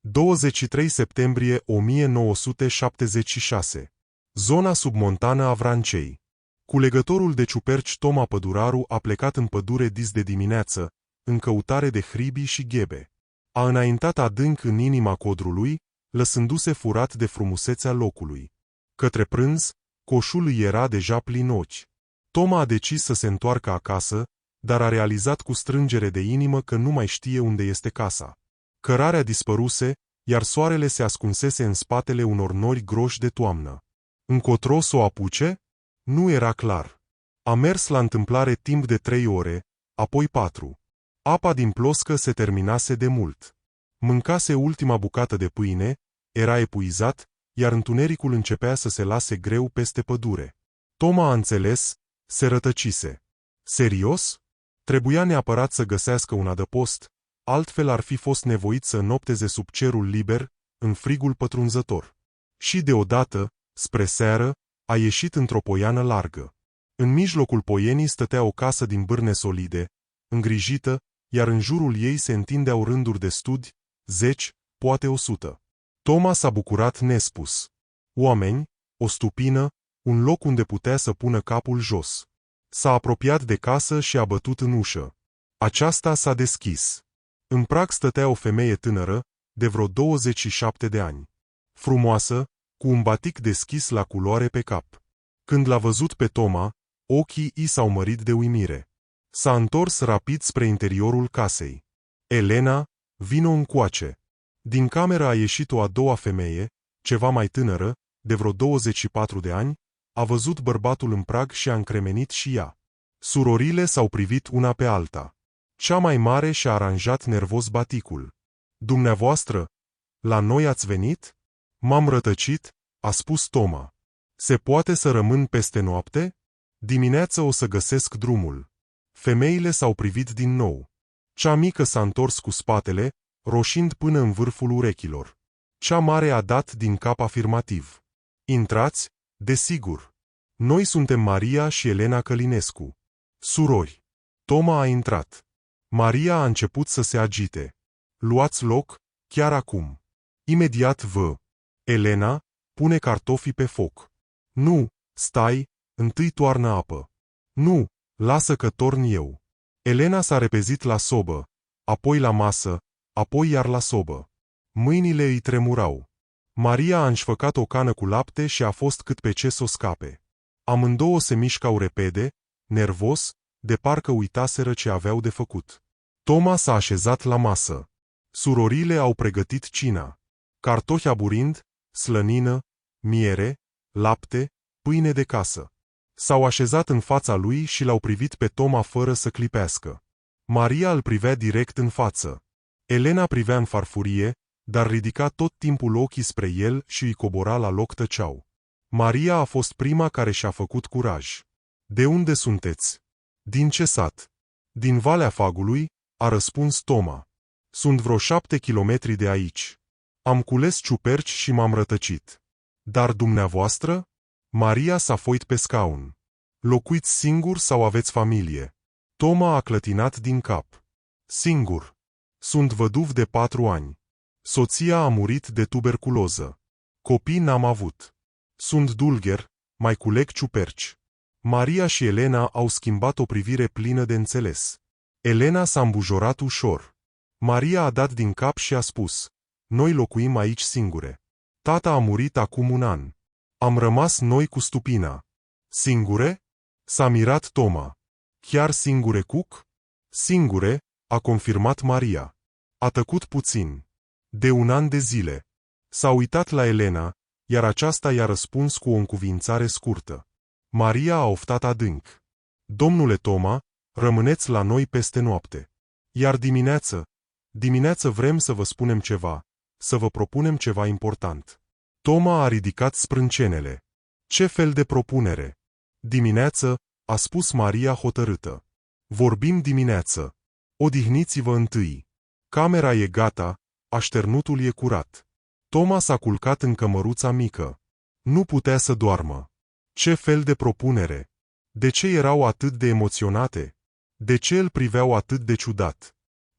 23 septembrie 1976. Zona submontană a Vrancei. Culegătorul de ciuperci Toma Păduraru a plecat în pădure dis de dimineață, în căutare de hribi și ghebe. A înaintat adânc în inima codrului, lăsându-se furat de frumusețea locului. Către prânz, coșul îi era deja plin ochi. Toma a decis să se întoarcă acasă, dar a realizat cu strângere de inimă că nu mai știe unde este casa. Cărarea dispăruse, iar soarele se ascunsese în spatele unor nori groși de toamnă. Încotro s-o apuce? Nu era clar. A mers la întâmplare timp de 3 ore, apoi 4. Apa din ploscă se terminase de mult. Mâncase ultima bucată de pâine, era epuizat, iar întunericul începea să se lase greu peste pădure. Toma a înțeles, se rătăcise. Serios? Trebuia neapărat să găsească un adăpost, altfel ar fi fost nevoit să înnopteze sub cerul liber, în frigul pătrunzător. Și deodată, spre seară, a ieșit într-o poiană largă. În mijlocul poienii stătea o casă din bârne solide, îngrijită, iar în jurul ei se întindeau rânduri de studi, 10, poate 100. Toma s-a bucurat nespus. Oameni, o stupină, un loc unde putea să pună capul jos. S-a apropiat de casă și a bătut în ușă. Aceasta s-a deschis. În prag stătea o femeie tânără, de vreo 27 de ani. Frumoasă, cu un batic deschis la culoare pe cap. Când l-a văzut pe Toma, ochii i s-au mărit de uimire. S-a întors rapid spre interiorul casei. Elena, vino încoace. Din cameră a ieșit o a doua femeie, ceva mai tânără, de vreo 24 de ani, a văzut bărbatul în prag și a încremenit și ea. Surorile s-au privit una pe alta. Cea mai mare și-a aranjat nervos baticul. Dumneavoastră, la noi ați venit? M-am rătăcit, a spus Toma. Se poate să rămân peste noapte? Dimineață o să găsesc drumul. Femeile s-au privit din nou. Cea mică s-a întors cu spatele, roșind până în vârful urechilor. Cea mare a dat din cap afirmativ. Intrați? Desigur. Noi suntem Maria și Elena Călinescu. Surori. Toma a intrat. Maria a început să se agite. Luați loc, chiar acum. Imediat vă. Elena, pune cartofii pe foc. Nu, stai, întâi toarnă apă. Nu, lasă că torn eu. Elena s-a repezit la sobă, apoi la masă, apoi iar la sobă. Mâinile îi tremurau. Maria a înșfăcat o cană cu lapte și a fost cât pe ce s-o scape. Amândouă se mișcau repede, nervos, de parcă uitaseră ce aveau de făcut. Toma s-a așezat la masă. Surorile au pregătit cina. Cartofi aburind, slănină, miere, lapte, pâine de casă. S-au așezat în fața lui și l-au privit pe Toma fără să clipească. Maria îl privea direct în față. Elena privea în farfurie, dar ridica tot timpul ochii spre el și îi cobora la loc tăceau. Maria a fost prima care și-a făcut curaj. De unde sunteți? Din ce sat? Din Valea Fagului, a răspuns Toma. Sunt vreo 7 kilometri de aici. Am cules ciuperci și m-am rătăcit. Dar dumneavoastră? Maria s-a fost pe scaun. Locuiți singur sau aveți familie? Toma a clătinat din cap. Singur. Sunt văduv de 4 ani. Soția a murit de tuberculoză. Copii n-am avut. Sunt dulgher, mai culeg ciuperci. Maria și Elena au schimbat o privire plină de înțeles. Elena s-a îmbujorat ușor. Maria a dat din cap și a spus: noi locuim aici singure. Tata a murit acum 1 an. Am rămas noi cu stupina. Singure? S-a mirat Toma. Chiar singure, Cuc? Singure, a confirmat Maria. A tăcut puțin. De 1 an de zile. S-a uitat la Elena, iar aceasta i-a răspuns cu o încuvințare scurtă. Maria a oftat adânc. Domnule Toma, rămâneți la noi peste noapte. Iar dimineață vrem să vă spunem ceva, să vă propunem ceva important. Toma a ridicat sprâncenele. Ce fel de propunere? Dimineață, a spus Maria hotărâtă. Vorbim dimineață. Odihniți-vă întâi. Camera e gata, așternutul e curat. Toma s-a culcat în cămăruța mică. Nu putea să doarmă. Ce fel de propunere? De ce erau atât de emoționate? De ce îl priveau atât de ciudat?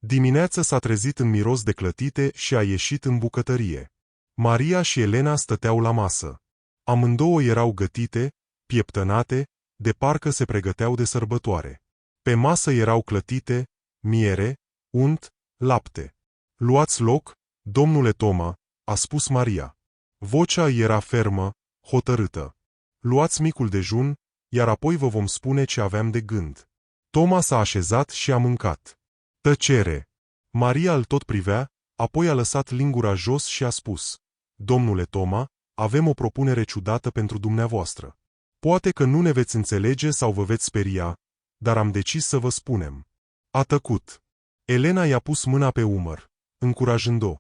Dimineața s-a trezit în miros de clătite și a ieșit în bucătărie. Maria și Elena stăteau la masă. Amândouă erau gătite, pieptănate, de parcă se pregăteau de sărbătoare. Pe masă erau clătite, miere, unt, lapte. Luați loc, domnule Toma, a spus Maria. Vocea era fermă, hotărâtă. Luați micul dejun, iar apoi vă vom spune ce aveam de gând. Toma s-a așezat și a mâncat. Tăcere. Maria îl tot privea, apoi a lăsat lingura jos și a spus: Domnule Toma, avem o propunere ciudată pentru dumneavoastră. Poate că nu ne veți înțelege sau vă veți speria, dar am decis să vă spunem. A tăcut. Elena i-a pus mâna pe umăr, încurajând-o.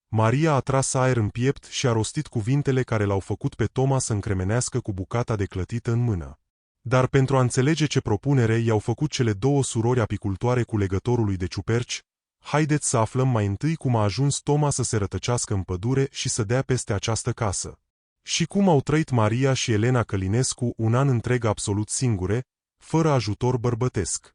Maria a tras aer în piept și a rostit cuvintele care l-au făcut pe Toma să încremenească cu bucata de clătită în mână. Dar pentru a înțelege ce propunere i-au făcut cele două surori apicultoare culegătorului de ciuperci, haideți să aflăm mai întâi cum a ajuns Toma să se rătăcească în pădure și să dea peste această casă. Și cum au trăit Maria și Elena Călinescu un an întreg absolut singure, fără ajutor bărbătesc.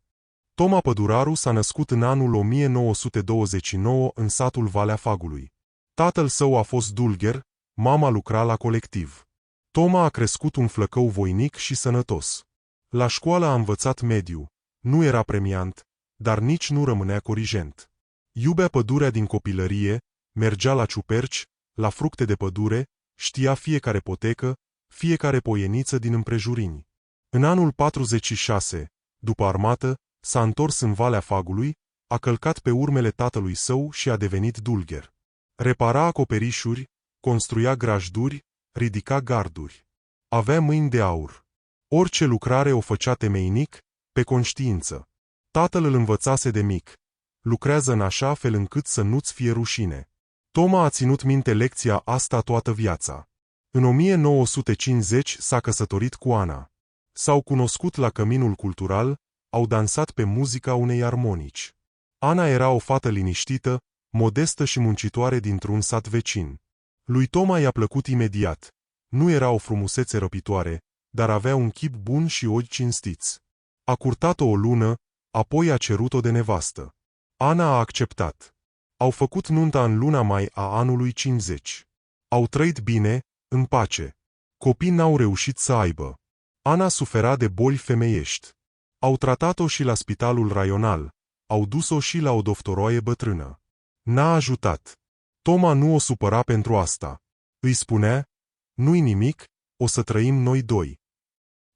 Toma Păduraru s-a născut în anul 1929 în satul Valea Fagului. Tatăl său a fost dulgher, mama lucra la colectiv. Toma a crescut un flăcău voinic și sănătos. La școală a învățat mediu, nu era premiant, dar nici nu rămânea corigent. Iubea pădurea din copilărie, mergea la ciuperci, la fructe de pădure, știa fiecare potecă, fiecare poieniță din împrejurini. În anul 46, după armată, s-a întors în Valea Fagului, a călcat pe urmele tatălui său și a devenit dulgher. Repara acoperișuri, construia grajduri, ridica garduri. Avea mâini de aur. Orice lucrare o făcea temeinic, pe conștiință. Tatăl îl învățase de mic. Lucrează în așa fel încât să nu-ți fie rușine. Toma a ținut minte lecția asta toată viața. În 1950 s-a căsătorit cu Ana. S-au cunoscut la Căminul Cultural, au dansat pe muzica unei armonici. Ana era o fată liniștită, modestă și muncitoare dintr-un sat vecin. Lui Toma i-a plăcut imediat. Nu era o frumusețe răpitoare, dar avea un chip bun și ochi cinstiți. A curtat-o o lună, apoi a cerut-o de nevastă. Ana a acceptat. Au făcut nunta în luna mai a anului 50. Au trăit bine, în pace. Copii n-au reușit să aibă. Ana sufera de boli femeiești. Au tratat-o și la spitalul raional, au dus-o și la o doftoroaie bătrână. N-a ajutat. Toma nu o supăra pentru asta. Îi spunea: nu-i nimic, o să trăim noi doi.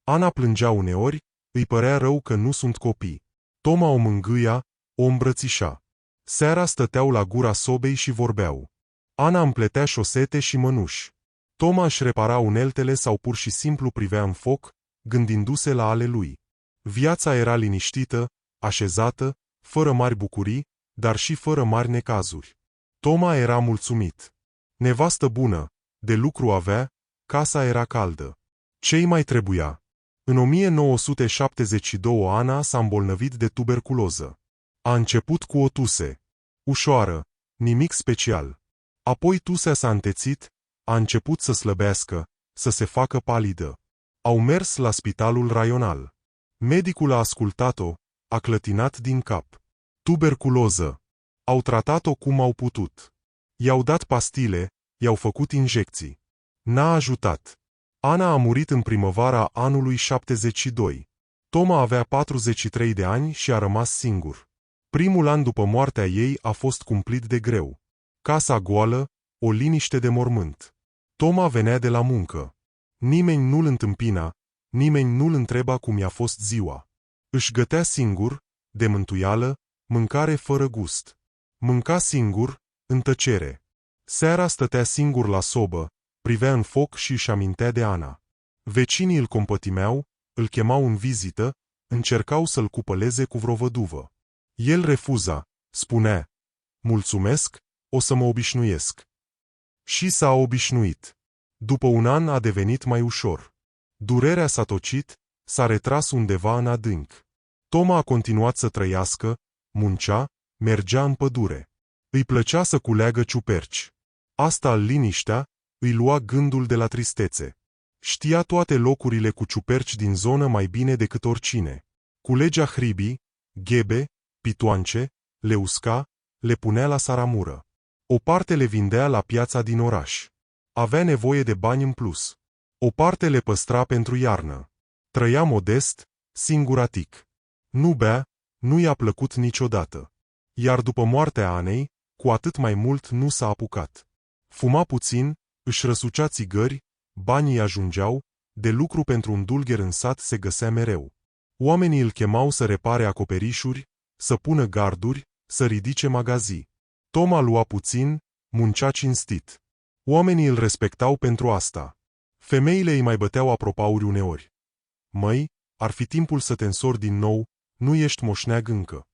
Ana plângea uneori, îi părea rău că nu sunt copii. Toma o mângâia, o îmbrățișa. Seara stăteau la gura sobei și vorbeau. Ana împletea șosete și mănuși. Toma își repara uneltele sau pur și simplu privea în foc, gândindu-se la ale lui. Viața era liniștită, așezată, fără mari bucurii, dar și fără mari necazuri. Toma era mulțumit. Nevastă bună, de lucru avea, casa era caldă. Ce-i mai trebuia? În 1972 Ana s-a îmbolnăvit de tuberculoză. A început cu o tuse. Ușoară, nimic special. Apoi tusea s-a întețit, a început să slăbească, să se facă palidă. Au mers la spitalul raional. Medicul a ascultat-o, a clătinat din cap. Tuberculoză. Au tratat-o cum au putut. I-au dat pastile, i-au făcut injecții. N-a ajutat. Ana a murit în primăvara anului 72. Toma avea 43 de ani și a rămas singur. Primul an după moartea ei a fost cumplit de greu. Casa goală, o liniște de mormânt. Toma venea de la muncă. Nimeni nu-l întâmpina, nimeni nu-l întreba cum i-a fost ziua. Își gătea singur, de mântuială, mâncare fără gust. Mânca singur, în tăcere. Seara stătea singur la sobă, privea în foc și își amintea de Ana. Vecinii îl compătimeau, îl chemau în vizită, încercau să-l cupăleze cu vreo văduvă. El refuza, spunea: mulțumesc, o să mă obișnuiesc. Și s-a obișnuit. După un an a devenit mai ușor. Durerea s-a tocit, s-a retras undeva în adânc. Toma a continuat să trăiască, muncea, mergea în pădure. Îi plăcea să culeagă ciuperci. Asta îl liniștea, îi lua gândul de la tristețe. Știa toate locurile cu ciuperci din zonă mai bine decât oricine. Culegea hribii, ghebe, pitoance, le usca, le punea la saramură. O parte le vindea la piața din oraș. Avea nevoie de bani în plus. O parte le păstra pentru iarnă. Trăia modest, singuratic. Nu bea, nu i-a plăcut niciodată. Iar după moartea Anei, cu atât mai mult nu s-a apucat. Fuma puțin, își răsucea țigări, banii îi ajungeau, de lucru pentru un dulgher în sat se găsea mereu. Oamenii îl chemau să repare acoperișuri, să pună garduri, să ridice magazii. Toma lua puțin, muncea cinstit. Oamenii îl respectau pentru asta. Femeile îi mai băteau apropauri uneori. Măi, ar fi timpul să te însori din nou, nu ești moșneag încă.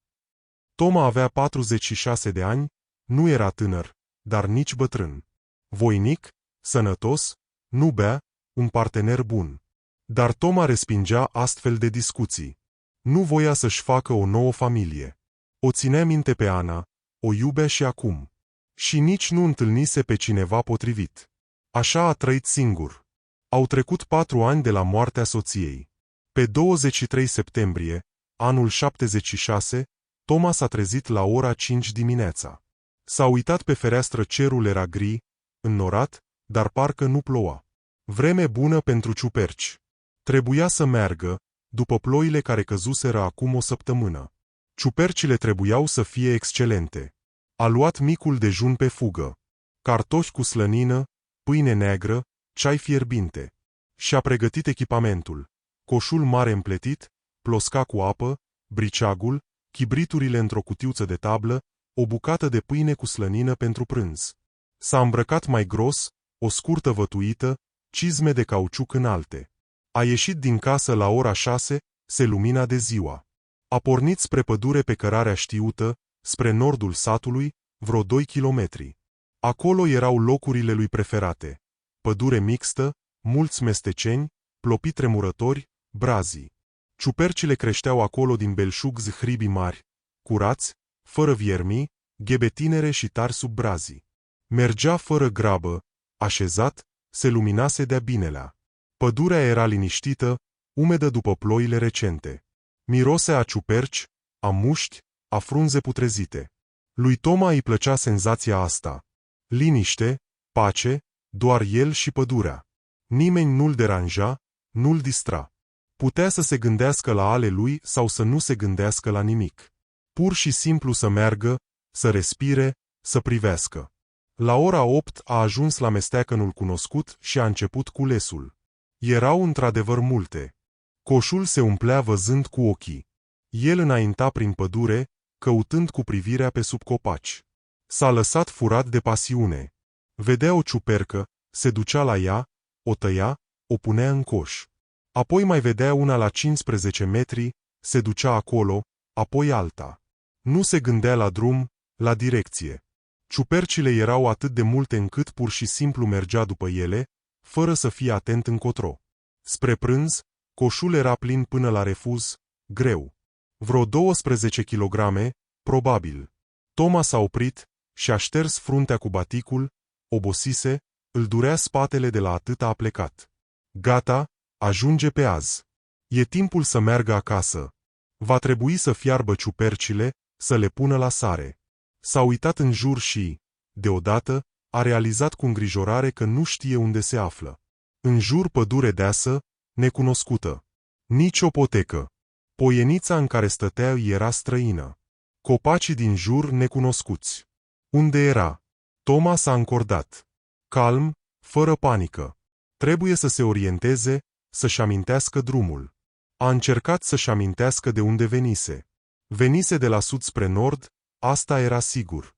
Toma avea 46 de ani, nu era tânăr, dar nici bătrân. Voinic, sănătos, nu bea, un partener bun. Dar Toma respingea astfel de discuții. Nu voia să-și facă o nouă familie. O ținea minte pe Ana, o iubea și acum. Și nici nu întâlnise pe cineva potrivit. Așa a trăit singur. Au trecut 4 ani de la moartea soției. Pe 23 septembrie, anul 76, Toma s-a trezit la ora 5 dimineața. S-a uitat pe fereastră, cerul era gri, înnorat, dar parcă nu ploua. Vreme bună pentru ciuperci. Trebuia să meargă, după ploile care căzuseră acum o săptămână. Ciupercile trebuiau să fie excelente. A luat micul dejun pe fugă. Cartofi cu slănină, pâine neagră, ceai fierbinte. Și-a pregătit echipamentul. Coșul mare împletit, plosca cu apă, briceagul, chibriturile într-o cutiuță de tablă, o bucată de pâine cu slănină pentru prânz. S-a îmbrăcat mai gros, o scurtă vătuită, cizme de cauciuc înalte. A ieșit din casă la ora 6, se lumina de ziua. A pornit spre pădure pe cărarea știută, spre nordul satului, vreo 2 kilometri. Acolo erau locurile lui preferate. Pădure mixtă, mulți mesteceni, plopi tremurători, brazii. Ciupercile creșteau acolo din belșug zhribii mari, curați, fără viermi, ghebe tinere și tari sub brazii. Mergea fără grabă, așezat, se luminase de-a binelea. Pădurea era liniștită, umedă după ploile recente. Mirose a ciuperci, a mușchi, a frunze putrezite. Lui Toma îi plăcea senzația asta. Liniște, pace, doar el și pădurea. Nimeni nu-l deranja, nu-l distra. Putea să se gândească la ale lui sau să nu se gândească la nimic. Pur și simplu să meargă, să respire, să privească. La ora 8 a ajuns la mesteacănul cunoscut și a început culesul. Erau într-adevăr multe. Coșul se umplea văzând cu ochii. El înainta prin pădure, căutând cu privirea pe sub copaci. S-a lăsat furat de pasiune. Vedea o ciupercă, se ducea la ea, o tăia, o punea în coș. Apoi mai vedea una la 15 metri, se ducea acolo, apoi alta. Nu se gândea la drum, la direcție. Ciupercile erau atât de multe încât pur și simplu mergea după ele, fără să fie atent încotro. Spre prânz, coșul era plin până la refuz, greu. Vreo 12 kilograme, probabil. Toma s-a oprit și-a șters fruntea cu baticul, obosise, îl durea spatele de la atât a plecat. Gata, ajunge pe azi. E timpul să meargă acasă. Va trebui să fiarbă ciupercile, să le pună la sare. S-a uitat în jur și, deodată, a realizat cu îngrijorare că nu știe unde se află. În jur pădure deasă, necunoscută. Nici o potecă. Poienița în care stătea era străină. Copacii din jur necunoscuți. Unde era? Toma s-a încordat. Calm, fără panică. Trebuie să se orienteze, să-și amintească drumul. A încercat să-și amintească de unde venise. Venise de la sud spre nord, asta era sigur.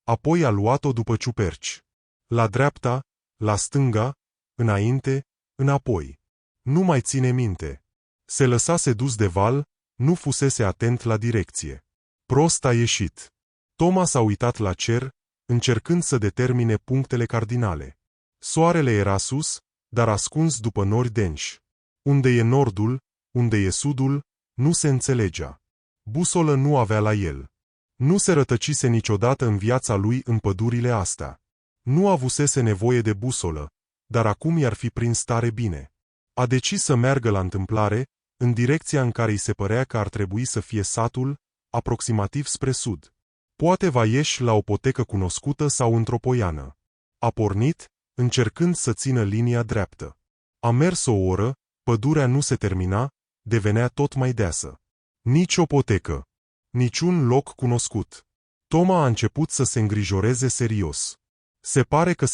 Apoi a luat-o după ciuperci. La dreapta, la stânga, înainte, înapoi. Nu mai ține minte. Se lăsase dus de val, nu fusese atent la direcție. Prost a ieșit. Toma s-a uitat la cer, încercând să determine punctele cardinale. Soarele era sus, dar ascuns după nori denși. Unde e nordul, unde e sudul, nu se înțelegea. Busolă nu avea la el. Nu se rătăcise niciodată în viața lui în pădurile astea. Nu avusese nevoie de busolă, dar acum i-ar fi prins tare bine. A decis să meargă la întâmplare, în direcția în care îi se părea că ar trebui să fie satul, aproximativ spre sud. Poate va ieși la o potecă cunoscută sau într-o poiană. A pornit, încercând să țină linia dreaptă. A mers o oră, pădurea nu se termina, devenea tot mai deasă. Nici o potecă. Niciun loc cunoscut. Toma a început să se îngrijoreze serios. Se pare că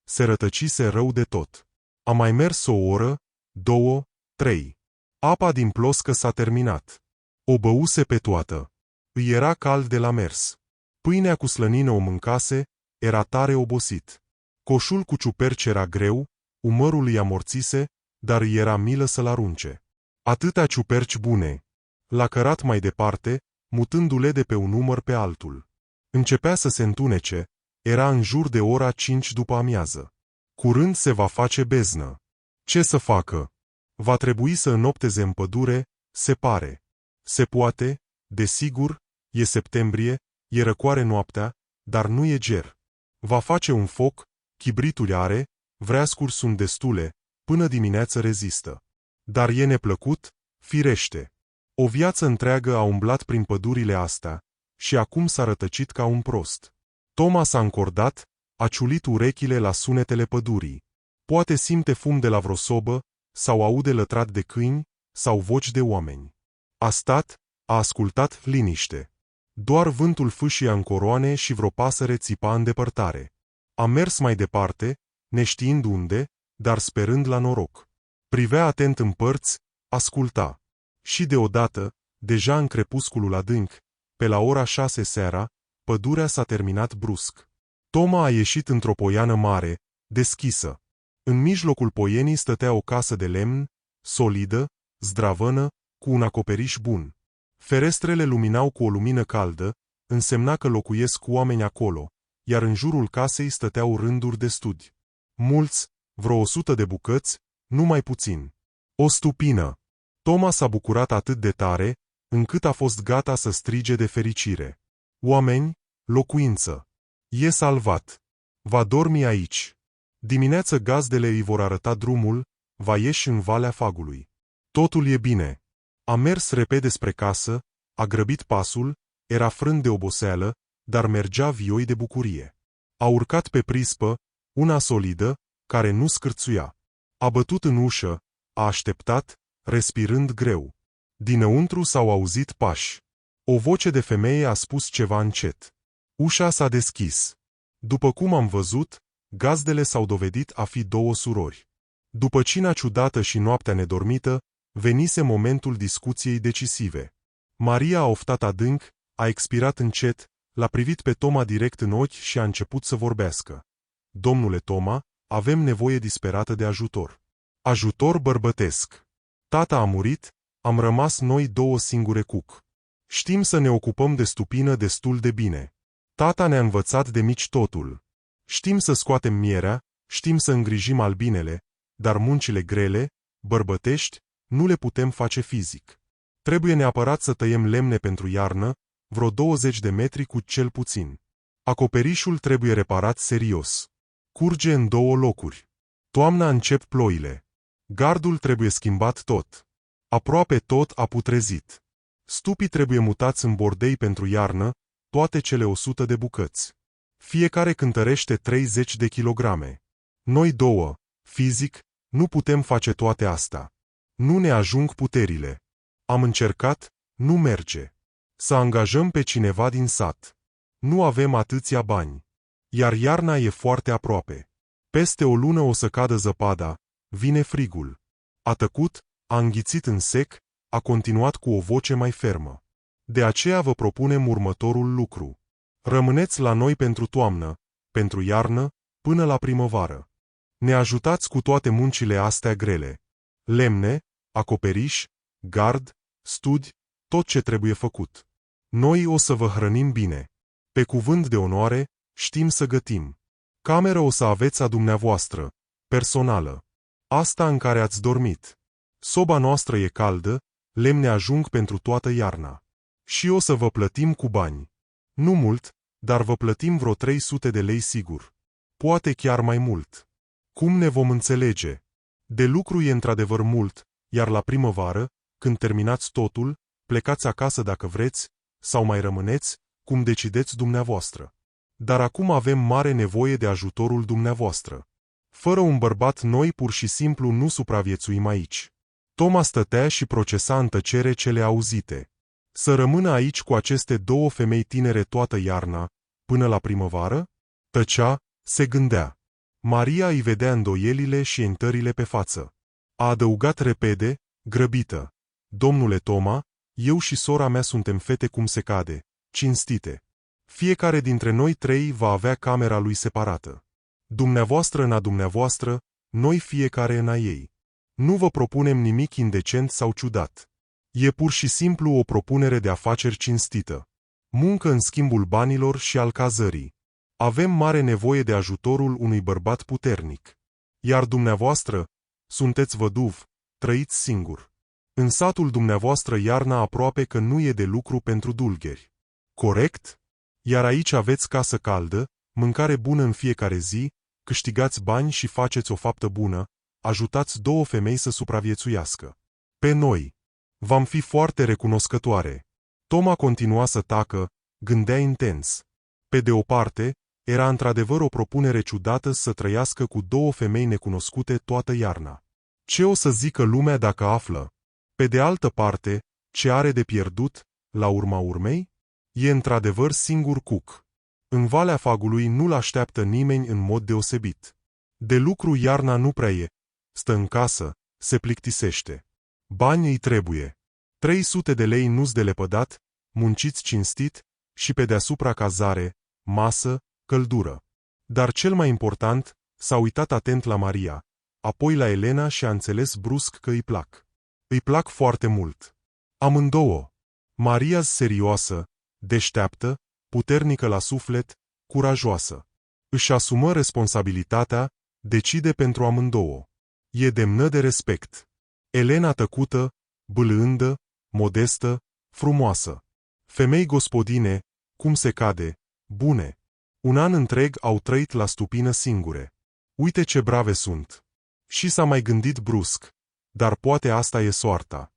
se rătăcise rău de tot. A mai mers o oră, 2, 3. Apa din ploscă s-a terminat. O băuse pe toată. Îi era cald de la mers. Pâinea cu slănină o mâncase, era tare obosit. Coșul cu ciuperci era greu, umărul îi amorțise, dar îi era milă să-l arunce. Atâtea ciuperci bune. L-a cărat mai departe, mutându-le de pe un umăr pe altul. Începea să se întunece, era în jur de ora 5 după amiază. Curând se va face beznă. Ce să facă? Va trebui să înopteze în pădure, se pare. Se poate, desigur, e septembrie, e răcoare noaptea, dar nu e ger. Va face un foc, chibritul are, vreascuri sunt destule, până dimineață rezistă. Dar e neplăcut, firește. O viață întreagă a umblat prin pădurile astea și acum s-a rătăcit ca un prost. Toma s-a încordat, a ciulit urechile la sunetele pădurii. Poate simte fum de la vreo sobă, sau aude lătrat de câini, sau voci de oameni. A stat, a ascultat liniște. Doar vântul fâșia în coroane și vreo pasăre țipa în depărtare. A mers mai departe, neștiind unde, dar sperând la noroc. Privea atent în părți, asculta. Și deodată, deja în crepusculul adânc, pe la ora 6 seara, pădurea s-a terminat brusc. Toma a ieșit într-o poiană mare, deschisă. În mijlocul poienii stătea o casă de lemn, solidă, zdravănă, cu un acoperiș bun. Ferestrele luminau cu o lumină caldă, însemna că locuiesc oameni acolo, iar în jurul casei stăteau rânduri de studi. Mulți, vreo 100 de bucăți, nu mai puțin. O stupină. Toma s-a bucurat atât de tare, încât a fost gata să strige de fericire. Oameni, locuință. E salvat. Va dormi aici. Dimineață gazdele îi vor arăta drumul, va ieși în Valea Fagului. Totul e bine. A mers repede spre casă, a grăbit pasul, era frânt de oboseală, dar mergea vioi de bucurie. A urcat pe prispă, una solidă, care nu scârțuia. A bătut în ușă, a așteptat, respirând greu. Dinăuntru s-au auzit pași. O voce de femeie a spus ceva încet. Ușa s-a deschis. După cum am văzut, gazdele s-au dovedit a fi 2 surori. După cina ciudată și noaptea nedormită, venise momentul discuției decisive. Maria a oftat adânc, a expirat încet, l-a privit pe Toma direct în ochi și a început să vorbească. Domnule Toma, avem nevoie disperată de ajutor. Ajutor bărbătesc. Tata a murit, am rămas noi 2 singure cuc. Știm să ne ocupăm de stupină destul de bine. Tata ne-a învățat de mici totul. Știm să scoatem mierea, știm să îngrijim albinele, dar muncile grele, bărbătești, nu le putem face fizic. Trebuie neapărat să tăiem lemne pentru iarnă, vreo 20 de metri cu cel puțin. Acoperișul trebuie reparat serios. Curge în 2 locuri. Toamna încep ploile. Gardul trebuie schimbat tot. Aproape tot a putrezit. Stupii trebuie mutați în bordei pentru iarnă, toate cele 100 de bucăți. Fiecare cântărește 30 de kilograme. Noi 2, fizic, nu putem face toate astea. Nu ne ajung puterile. Am încercat, nu merge. Să angajăm pe cineva din sat. Nu avem atâția bani. Iar iarna e foarte aproape. Peste o lună o să cadă zăpada, vine frigul. A tăcut, a înghițit în sec, a continuat cu o voce mai fermă. De aceea vă propunem următorul lucru. Rămâneți la noi pentru toamnă, pentru iarnă, până la primăvară. Ne ajutați cu toate muncile astea grele. Lemne, acoperiș, gard, studi, tot ce trebuie făcut. Noi o să vă hrănim bine. Pe cuvânt de onoare, știm să gătim. Cameră o să aveți a dumneavoastră, personală. Asta în care ați dormit. Soba noastră e caldă, lemne ajung pentru toată iarna. Și o să vă plătim cu bani. Nu mult, dar vă plătim vreo 300 de lei sigur. Poate chiar mai mult. Cum ne vom înțelege? De lucru e într-adevăr mult, iar la primăvară, când terminați totul, plecați acasă dacă vreți, sau mai rămâneți, cum decideți dumneavoastră. Dar acum avem mare nevoie de ajutorul dumneavoastră. Fără un bărbat noi pur și simplu nu supraviețuim aici. Toma stătea și procesa în tăcere cele auzite. Să rămână aici cu aceste două femei tinere toată iarna, până la primăvară? Tăcea, se gândea. Maria îi vedea îndoielile și entările pe față. A adăugat repede, grăbită. Domnule Toma, eu și sora mea suntem fete cum se cade, cinstite. Fiecare dintre noi trei va avea camera lui separată. Dumneavoastră în a dumneavoastră, noi fiecare în a ei. Nu vă propunem nimic indecent sau ciudat. E pur și simplu o propunere de afaceri cinstită. Muncă în schimbul banilor și al cazării. Avem mare nevoie de ajutorul unui bărbat puternic. Iar dumneavoastră, sunteți văduv, trăiți singur. În satul dumneavoastră iarna aproape că nu e de lucru pentru dulgheri. Corect? Iar aici aveți casă caldă, mâncare bună în fiecare zi, câștigați bani și faceți o faptă bună, ajutați două femei să supraviețuiască. Pe noi. V-am fi foarte recunoscătoare. Toma continua să tacă, gândea intens. Pe de o parte, era într-adevăr o propunere ciudată să trăiască cu două femei necunoscute toată iarna. Ce o să zică lumea dacă află? Pe de altă parte, ce are de pierdut, la urma urmei? E într-adevăr singur cuc. În Valea Fagului nu-l așteaptă nimeni în mod deosebit. De lucru iarna nu prea e. Stă în casă, se plictisește. Bani îi trebuie. 300 de lei nu-s de lepădat, munciți cinstit și pe deasupra cazare, masă, căldură. Dar cel mai important, s-a uitat atent la Maria, apoi la Elena și a înțeles brusc că îi plac. Îi plac foarte mult. Amândouă. Maria-s serioasă, deșteaptă, puternică la suflet, curajoasă. Își asumă responsabilitatea, decide pentru amândouă. E demnă de respect. Elena tăcută, bâlândă, modestă, frumoasă. Femei gospodine, cum se cade, bune. Un an întreg au trăit la stupină singure. Uite ce brave sunt. Și s-a mai gândit brusc, dar poate asta e soarta.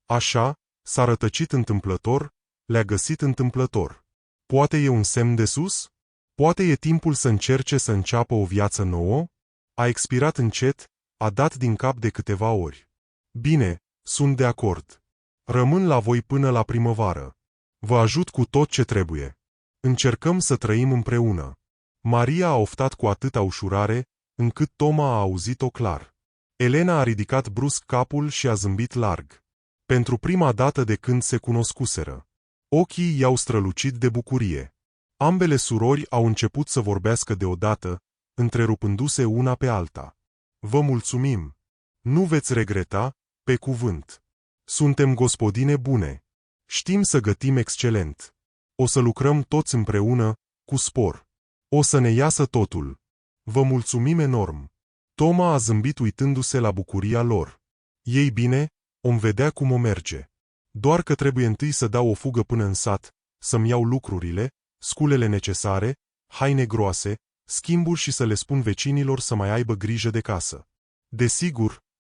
Așa, s-a rătăcit întâmplător, le-a găsit întâmplător. Poate e un semn de sus? Poate e timpul să încerce să înceapă o viață nouă? A expirat încet, a dat din cap de câteva ori. Bine, sunt de acord. Rămân la voi până la primăvară. Vă ajut cu tot ce trebuie. Încercăm să trăim împreună. Maria a oftat cu atâta ușurare, încât Toma a auzit-o clar. Elena a ridicat brusc capul și a zâmbit larg. Pentru prima dată de când se cunoscuseră. Ochii i-au strălucit de bucurie. Ambele surori au început să vorbească deodată, întrerupându-se una pe alta. Vă mulțumim. Nu veți regreta, pe cuvânt. Suntem gospodine bune. Știm să gătim excelent. O să lucrăm toți împreună, cu spor. O să ne iasă totul. Vă mulțumim enorm. Toma a zâmbit uitându-se la bucuria lor. Ei bine, om vedea cum o merge. Doar că trebuie întâi să dau o fugă până în sat, să-mi iau lucrurile, sculele necesare, haine groase, schimburi și să le spun vecinilor să mai aibă grijă de casă.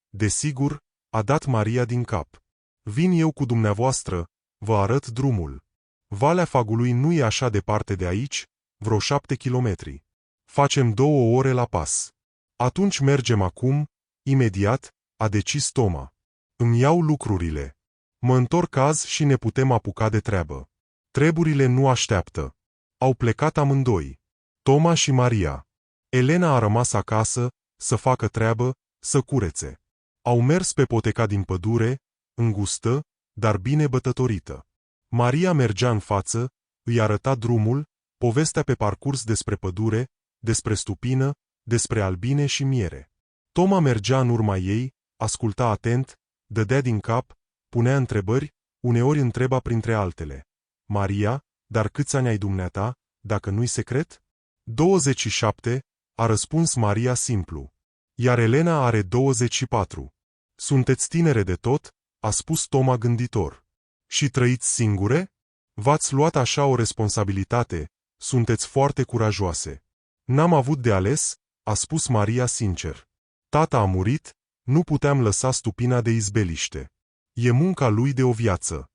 Desigur, a dat Maria din cap. Vin eu cu dumneavoastră, vă arăt drumul. Valea Fagului nu e așa departe de aici, vreo 7 kilometri. Facem 2 ore la pas. Atunci mergem acum, imediat, a decis Toma. Îmi iau lucrurile. Mă întorc azi și ne putem apuca de treabă. Treburile nu așteaptă. Au plecat amândoi. Toma și Maria. Elena a rămas acasă, să facă treabă, să curețe. Au mers pe poteca din pădure, îngustă, dar bine bătătorită. Maria mergea în față, îi arăta drumul, povestea pe parcurs despre pădure, despre stupină, despre albine și miere. Toma mergea în urma ei, asculta atent, dădea din cap, punea întrebări, uneori întreba printre altele. Maria, dar câți ani ai dumneata, dacă nu-i secret? 27, a răspuns Maria simplu. Iar Elena are 24. Sunteți tinere de tot, a spus Toma gânditor. Și trăiți singure? V-ați luat așa o responsabilitate, sunteți foarte curajoase. N-am avut de ales, a spus Maria sincer. Tata a murit, nu puteam lăsa stupina de izbeliște. E munca lui de o viață.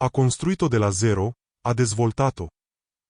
A construit-o de la zero, a dezvoltat-o.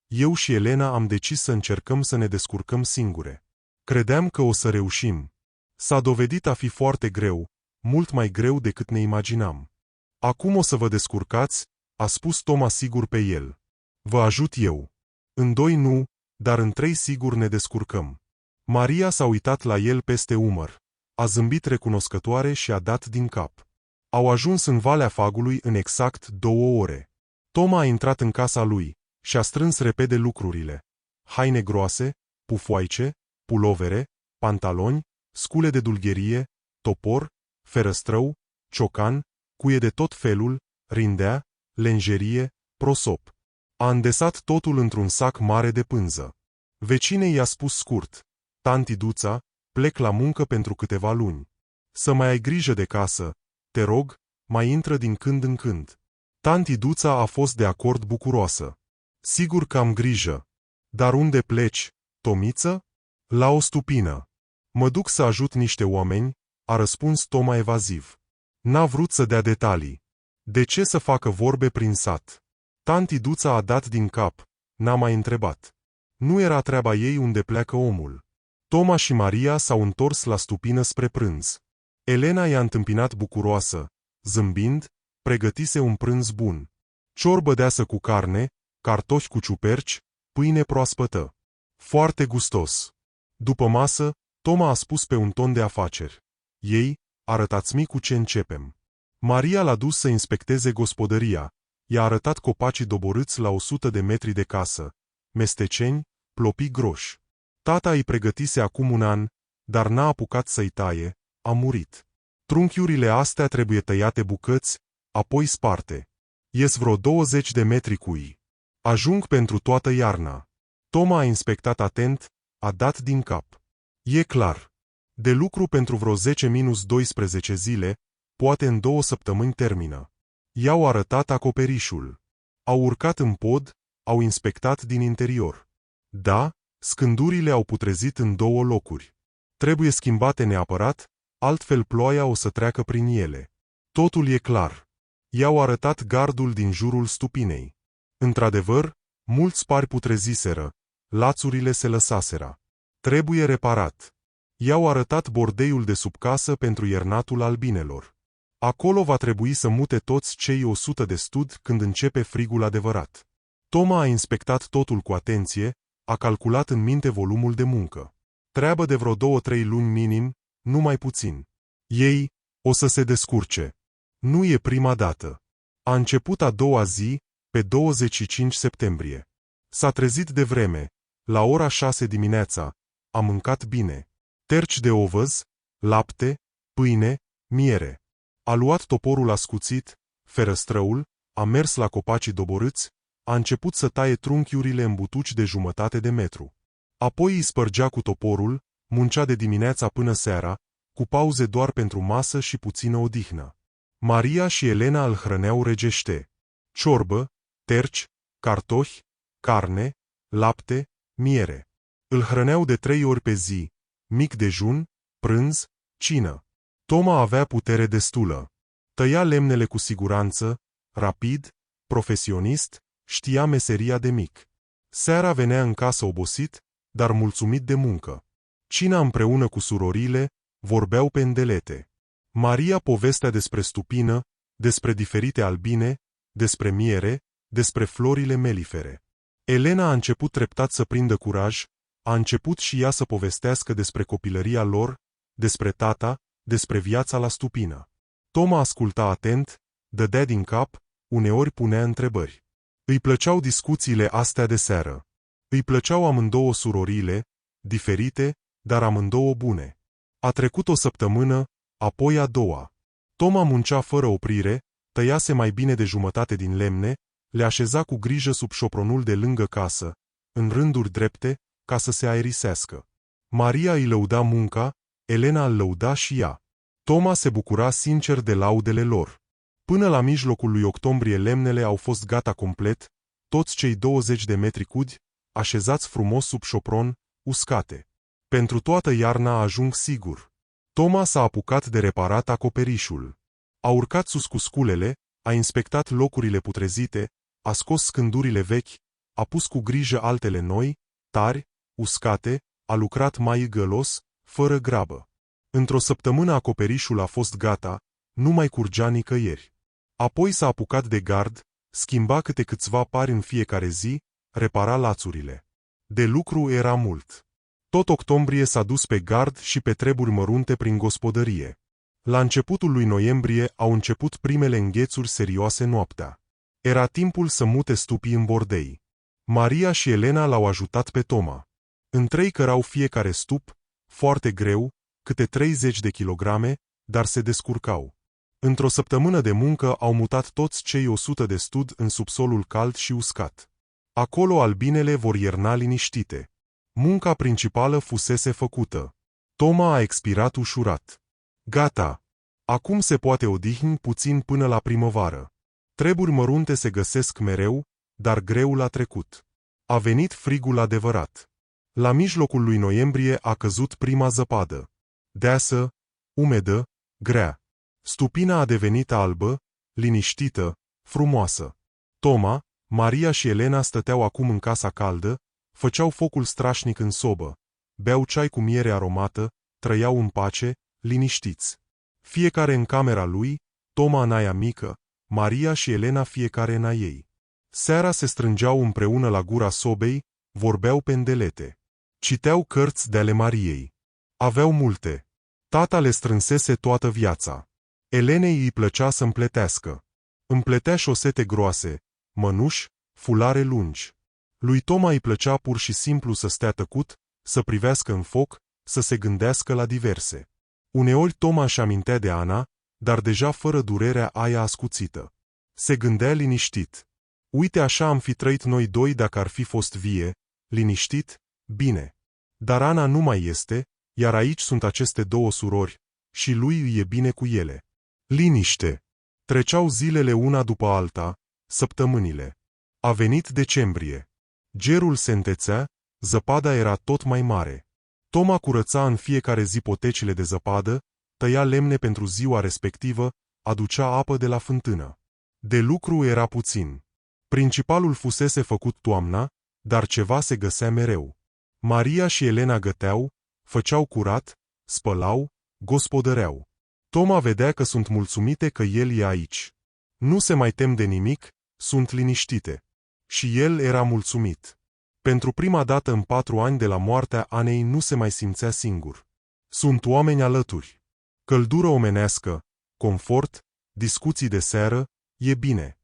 Eu și Elena am decis să încercăm să ne descurcăm singure. Credeam că o să reușim. S-a dovedit a fi foarte greu, mult mai greu decât ne imaginam. Acum o să vă descurcați, a spus Toma sigur pe el. Vă ajut eu. În doi nu, dar în trei sigur ne descurcăm. Maria s-a uitat la el peste umăr. A zâmbit recunoscătoare și a dat din cap. Au ajuns în Valea Fagului în exact 2 ore. Toma a intrat în casa lui și a strâns repede lucrurile. Haine groase, pufoaice, pulovere, pantaloni, scule de dulgherie, topor, ferăstrău, ciocan, cuie de tot felul, rindea, lenjerie, prosop. A îndesat totul într-un sac mare de pânză. Vecinei i-a spus scurt: Tanti Duța, plec la muncă pentru câteva luni. Să mai ai grijă de casă, te rog, mai intră din când în când. Tanti Duța a fost de acord bucuroasă. Sigur că am grijă. Dar unde pleci, Tomiță? La o stupină. Mă duc să ajut niște oameni, a răspuns Toma evaziv. N-a vrut să dea detalii. De ce să facă vorbe prin sat? Tanti Duța a dat din cap, n-a mai întrebat. Nu era treaba ei unde pleacă omul. Toma și Maria s-au întors la stupină spre prânz. Elena i-a întâmpinat bucuroasă, zâmbind, pregătise un prânz bun. Ciorbă deasă cu carne, cartofi cu ciuperci, pâine proaspătă. Foarte gustos. După masă, Toma a spus pe un ton de afaceri. Ei, arătați-mi cu ce începem. Maria l-a dus să inspecteze gospodăria. I-a arătat copacii doborâți la 100 de metri de casă, mesteceni, plopii groși. Tata îi pregătise acum un an, dar n-a apucat să-i taie, a murit. Trunchiurile astea trebuie tăiate bucăți, apoi sparte. Ies vreo 20 de metri cui. Ajung pentru toată iarna. Toma a inspectat atent, a dat din cap. E clar. De lucru pentru vreo 10-12 zile, poate în 2 săptămâni termină. I-au arătat acoperișul. Au urcat în pod, au inspectat din interior. Da, scândurile au putrezit în 2 locuri. Trebuie schimbate neapărat, altfel ploaia o să treacă prin ele. Totul e clar. I-au arătat gardul din jurul stupinei. Într-adevăr, mulți pari putreziseră, lațurile se lăsaseră. Trebuie reparat. I-au arătat bordeiul de sub casă pentru iernatul albinelor. Acolo va trebui să mute toți cei 100 de stud când începe frigul adevărat. Toma a inspectat totul cu atenție, a calculat în minte volumul de muncă. Treabă de vreo 2-3 luni minim, nu mai puțin. Ei o să se descurce. Nu e prima dată. A început a doua zi, pe 25 septembrie. S-a trezit de vreme, la ora 6 dimineața, a mâncat bine. Terci de ovăz, lapte, pâine, miere. A luat toporul ascuțit, ferăstrăul, a mers la copacii doborâți, a început să taie trunchiurile în butuci de 1/2 de metru. Apoi îi spărgea cu toporul, muncea de dimineața până seara, cu pauze doar pentru masă și puțină odihnă. Maria și Elena îl hrăneau regește. Ciorbă, terci, cartofi, carne, lapte, miere. Îl hrăneau de 3 ori pe zi, mic dejun, prânz, cină. Toma avea putere destulă. Tăia lemnele cu siguranță, rapid, profesionist, știa meseria de mic. Seara venea în casă obosit, dar mulțumit de muncă. Cina împreună cu surorile, vorbeau pe îndelete. Maria povestea despre stupină, despre diferite albine, despre miere, despre florile melifere. Elena a început treptat să prindă curaj, a început și ea să povestească despre copilăria lor, despre tata, despre viața la stupină. Toma asculta atent, dădea din cap, uneori punea întrebări. Îi plăceau discuțiile astea de seară. Îi plăceau amândouă surorile, diferite, dar amândouă bune. A trecut o săptămână, apoi a doua. Toma muncea fără oprire, tăiase mai bine de 1/2 din lemne, le așeza cu grijă sub șopronul de lângă casă, în rânduri drepte, ca să se aerisească. Maria îi lăuda munca, Elena îl lăuda și ea. Toma se bucura sincer de laudele lor. Până la mijlocul lui octombrie lemnele au fost gata complet, toți cei 20 de metri cudi, așezați frumos sub șopron, uscate. Pentru toată iarna ajung sigur. Toma s-a apucat de reparat acoperișul. A urcat sus cu sculele, A inspectat locurile putrezite, a scos scândurile vechi, a pus cu grijă altele noi, tari, uscate, a lucrat mai gălos, fără grabă. Într-o săptămână acoperișul a fost gata, nu mai curgea nicăieri. Apoi s-a apucat de gard, schimba câte câțiva pari în fiecare zi, repara lațurile. De lucru era mult. Tot octombrie s-a dus pe gard și pe treburi mărunte prin gospodărie. La începutul lui noiembrie au început primele înghețuri serioase noaptea. Era timpul să mute stupii în bordei. Maria și Elena l-au ajutat pe Toma. În 3 cărau fiecare stup, foarte greu, câte 30 de kilograme, dar se descurcau. Într-o săptămână de muncă au mutat toți cei 100 de stud în subsolul cald și uscat. Acolo albinele vor ierna liniștite. Munca principală fusese făcută. Toma a expirat ușurat. Gata. Acum se poate odihni puțin până la primăvară. Treburi mărunte se găsesc mereu, dar greul a trecut. A venit frigul adevărat. La mijlocul lui noiembrie a căzut prima zăpadă. Deasă, umedă, grea. Stupina a devenit albă, liniștită, frumoasă. Toma, Maria și Elena stăteau acum în casa caldă, făceau focul strașnic în sobă, beau ceai cu miere aromată, trăiau în pace, liniștiți. Fiecare în camera lui, Toma în aia mică, Maria și Elena fiecare în a ei. Seara se strângeau împreună la gura sobei, vorbeau pendelete. Citeau cărți de ale Mariei. Aveau multe. Tata le strânsese toată viața. Elenei îi plăcea să împletească. Împletea șosete groase, mănuși, fulare lungi. Lui Toma îi plăcea pur și simplu să stea tăcut, să privească în foc, să se gândească la diverse. Uneori Toma își amintea de Ana, dar deja fără durerea aia ascuțită. Se gândea liniștit. Uite așa am fi trăit noi doi dacă ar fi fost vie, liniștit, bine. Dar Ana nu mai este, iar aici sunt aceste 2 surori, și lui îi e bine cu ele. Liniște. Treceau zilele una după alta, săptămânile. A venit decembrie. Gerul se întețea, zăpada era tot mai mare. Toma curăța în fiecare zi potecile de zăpadă, tăia lemne pentru ziua respectivă, aducea apă de la fântână. De lucru era puțin. Principalul fusese făcut toamna, dar ceva se găsea mereu. Maria și Elena găteau, făceau curat, spălau, gospodăreau. Toma vedea că sunt mulțumite că el e aici. Nu se mai tem de nimic, sunt liniștite. Și el era mulțumit. Pentru prima dată în 4 ani de la moartea Anei nu se mai simțea singur. Sunt oameni alături. Căldură omenească, confort, discuții de seară, e bine.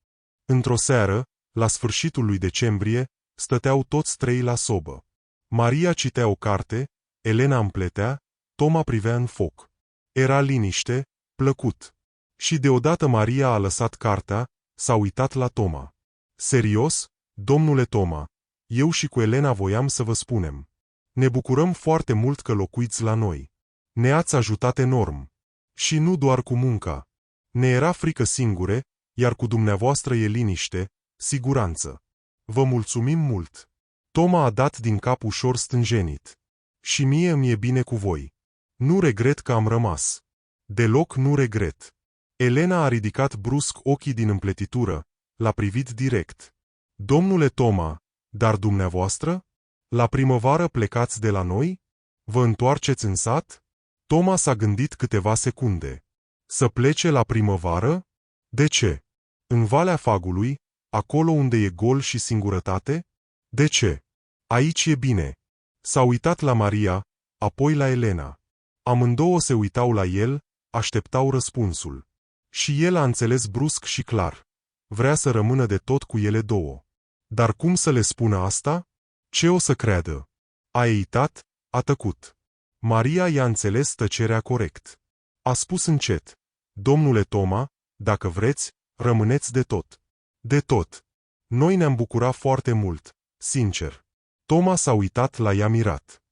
Într-o seară, la sfârșitul lui decembrie, stăteau toți 3 la sobă. Maria citea o carte, Elena împletea, Toma privea în foc. Era liniște, plăcut. Și deodată Maria a lăsat cartea, s-a uitat la Toma. Serios, domnule Toma, eu și cu Elena voiam să vă spunem. Ne bucurăm foarte mult că locuiți la noi. Ne-ați ajutat enorm. Și nu doar cu munca. Ne era frică singure, iar cu dumneavoastră e liniște, siguranță. Vă mulțumim mult. Toma a dat din cap ușor stânjenit. Și mie îmi e bine cu voi. Nu regret că am rămas. Deloc nu regret. Elena a ridicat brusc ochii din împletitură, l-a privit direct. Domnule Toma, dar dumneavoastră? La primăvară plecați de la noi? Vă întoarceți în sat? Toma s-a gândit câteva secunde. Să plece la primăvară? De ce? În Valea Fagului, acolo unde e gol și singurătate? De ce? Aici e bine. S-a uitat la Maria, apoi la Elena. Amândouă se uitau la el, așteptau răspunsul. Și el a înțeles brusc și clar. Vrea să rămână de tot cu ele două. Dar cum să le spună asta? Ce o să creadă? A eitat, a tăcut. Maria i-a înțeles tăcerea corect. A spus încet. Domnule Toma, dacă vreți, rămâneți de tot. De tot. Noi ne-am bucurat foarte mult, sincer. Toma s-a uitat la ea mirat.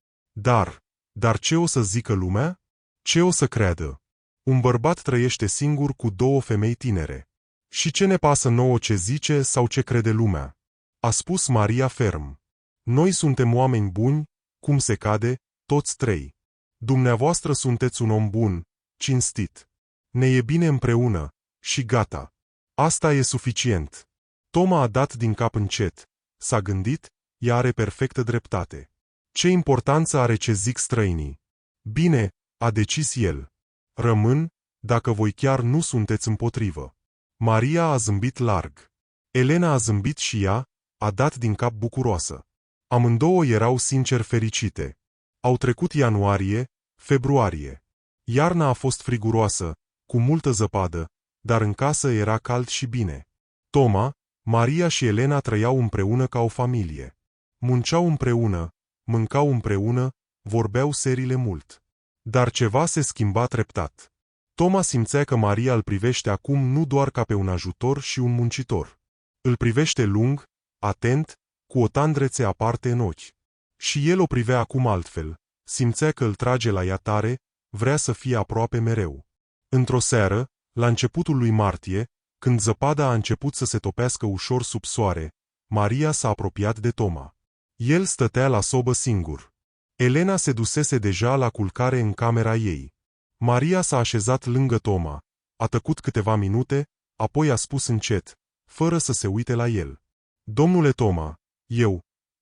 Dar ce o să zică lumea? Ce o să creadă? Un bărbat trăiește singur cu 2 femei tinere. Și ce ne pasă nouă ce zice sau ce crede lumea? A spus Maria ferm. Noi suntem oameni buni, cum se cade, toți 3. Dumneavoastră sunteți un om bun, cinstit. Ne e bine împreună, și gata. Asta e suficient. Toma a dat din cap încet. S-a gândit, ea are perfectă dreptate. Ce importanță are ce zic străinii? Bine, a decis el. Rămân, dacă voi chiar nu sunteți împotrivă. Maria a zâmbit larg. Elena a zâmbit și ea, a dat din cap bucuroasă. Amândouă erau sincer fericite. Au trecut ianuarie, februarie. Iarna a fost friguroasă, cu multă zăpadă, dar în casă era cald și bine. Toma, Maria și Elena trăiau împreună ca o familie. Munceau împreună, mâncau împreună, vorbeau serile mult. Dar ceva se schimba treptat. Toma simțea că Maria îl privește acum nu doar ca pe un ajutor și un muncitor. Îl privește lung, atent, cu o tandrețe aparte în ochi. Și el o privea acum altfel, simțea că îl trage la ea tare, vrea să fie aproape mereu. Într-o seară, la începutul lui martie, când zăpada a început să se topească ușor sub soare, Maria s-a apropiat de Toma. El stătea la sobă singur. Elena se dusese deja la culcare în camera ei. Maria s-a așezat lângă Toma, a tăcut câteva minute, apoi a spus încet, fără să se uite la el. Domnule Toma,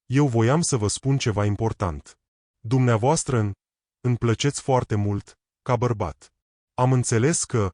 eu voiam să vă spun ceva important. Dumneavoastră îmi plăceți foarte mult, ca bărbat. Am înțeles că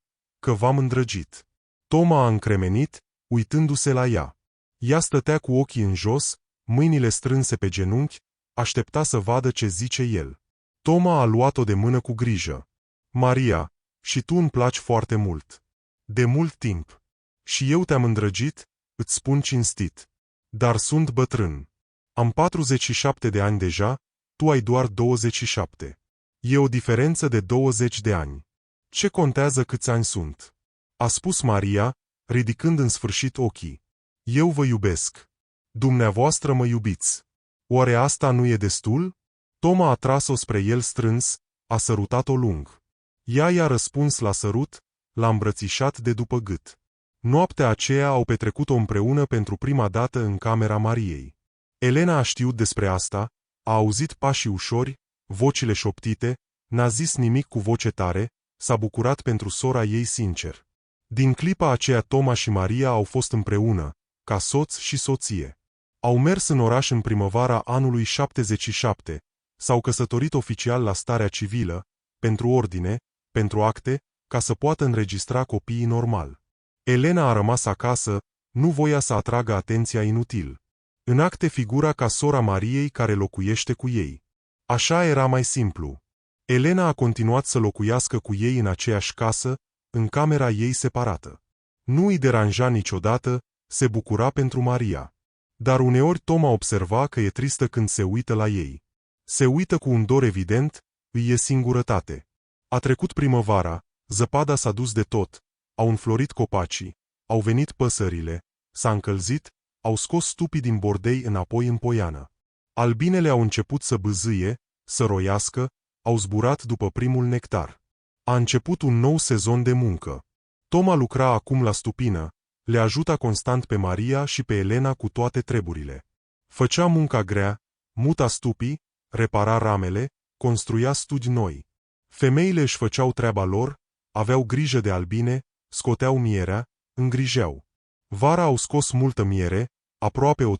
v-am îndrăgit. Toma a încremenit, uitându-se la ea. Ea stătea cu ochii în jos, mâinile strânse pe genunchi, aștepta să vadă ce zice el. Toma a luat-o de mână cu grijă. Maria, și tu îmi placi foarte mult. De mult timp. Și eu te-am îndrăgit, îți spun cinstit. Dar sunt bătrân. Am 47 de ani deja, tu ai doar 27. E o diferență de 20 de ani. Ce contează câți ani sunt? A spus Maria, ridicând în sfârșit ochii. Eu vă iubesc. Dumneavoastră mă iubiți. Oare asta nu e destul? Toma a tras-o spre el strâns, a sărutat-o lung. Ea i-a răspuns la sărut, l-a îmbrățișat de după gât. Noaptea aceea au petrecut-o împreună pentru prima dată în camera Mariei. Elena a știut despre asta, a auzit pașii ușori, vocile șoptite, n-a zis nimic cu voce tare, s-a bucurat pentru sora ei sincer. Din clipa aceea Toma și Maria au fost împreună, ca soț și soție. Au mers în oraș în primăvara anului 77, s-au căsătorit oficial la starea civilă, pentru ordine, pentru acte, ca să poată înregistra copiii normal. Elena a rămas acasă, nu voia să atragă atenția inutil. În acte figura ca sora Mariei care locuiește cu ei. Așa era mai simplu. Elena a continuat să locuiască cu ei în aceeași casă, în camera ei separată. Nu îi deranja niciodată, se bucura pentru Maria. Dar uneori Toma observa că e tristă când se uită la ei. Se uită cu un dor evident, îi e singurătate. A trecut primăvara, zăpada s-a dus de tot, au înflorit copacii, au venit păsările, s-a încălzit, au scos stupii din bordei înapoi în poiană. Albinele au început să bâzâie, să roiască, au zburat după primul nectar. A început un nou sezon de muncă. Toma lucra acum la stupină, le ajuta constant pe Maria și pe Elena cu toate treburile. Făcea munca grea, muta stupii, repara ramele, construia studi noi. Femeile își făceau treaba lor, aveau grijă de albine, scoteau mierea, îngrijeau. Vara au scos multă miere, aproape 1,5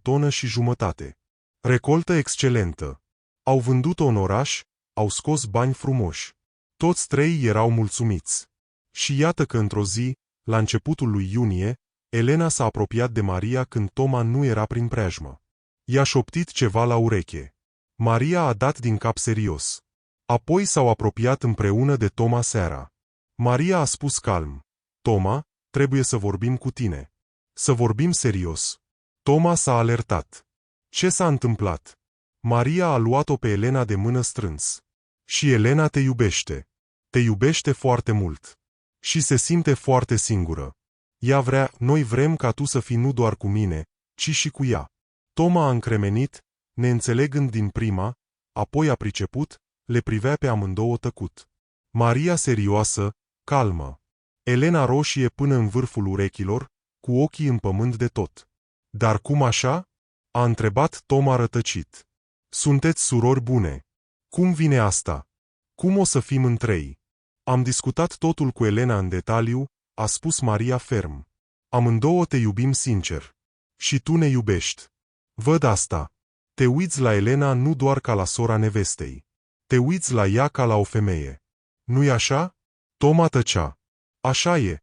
tone. Recoltă excelentă. Au vândut-o în oraș, au scos bani frumoși. Toți trei erau mulțumiți. Și iată că într-o zi, la începutul lui iunie, Elena s-a apropiat de Maria când Toma nu era prin preajmă. I-a șoptit ceva la ureche. Maria a dat din cap serios. Apoi s-au apropiat împreună de Toma seara. Maria a spus calm: Toma, trebuie să vorbim cu tine. Să vorbim serios. Toma s-a alertat. Ce s-a întâmplat? Maria a luat-o pe Elena de mână strâns. Și Elena te iubește. Te iubește foarte mult. Și se simte foarte singură. Ea vrea, noi vrem ca tu să fii nu doar cu mine, ci și cu ea. Toma a încremenit, neînțelegând din prima, apoi a priceput, le privea pe amândouă tăcut. Maria serioasă, calmă. Elena roșie până în vârful urechilor, cu ochii în pământ de tot. Dar cum așa? A întrebat Toma rătăcit. Sunteți surori bune. Cum vine asta? Cum o să fim între ei? Am discutat totul cu Elena în detaliu, a spus Maria ferm. Amândouă te iubim sincer. Și tu ne iubești. Văd asta. Te uiți la Elena nu doar ca la sora nevestei. Te uiți la ea ca la o femeie. Nu-i așa? Toma tăcea. Așa e.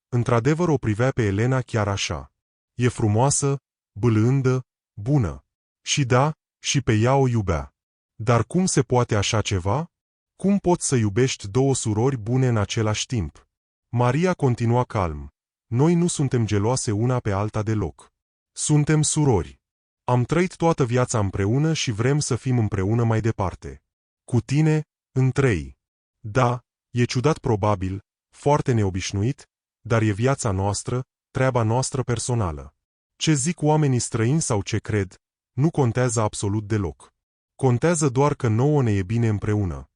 Într-adevăr o privea pe Elena chiar așa. E frumoasă, bâlândă, bună. Și da, și pe ea o iubea. Dar cum se poate așa ceva? Cum poți să iubești două surori bune în același timp? Maria continua calm. Noi nu suntem geloase una pe alta deloc. Suntem surori. Am trăit toată viața împreună și vrem să fim împreună mai departe. Cu tine, în trei. Da, e ciudat probabil, foarte neobișnuit, dar e viața noastră, treaba noastră personală. Ce zic oamenii străini sau ce cred, nu contează absolut deloc. Contează doar că nouă ne e bine împreună.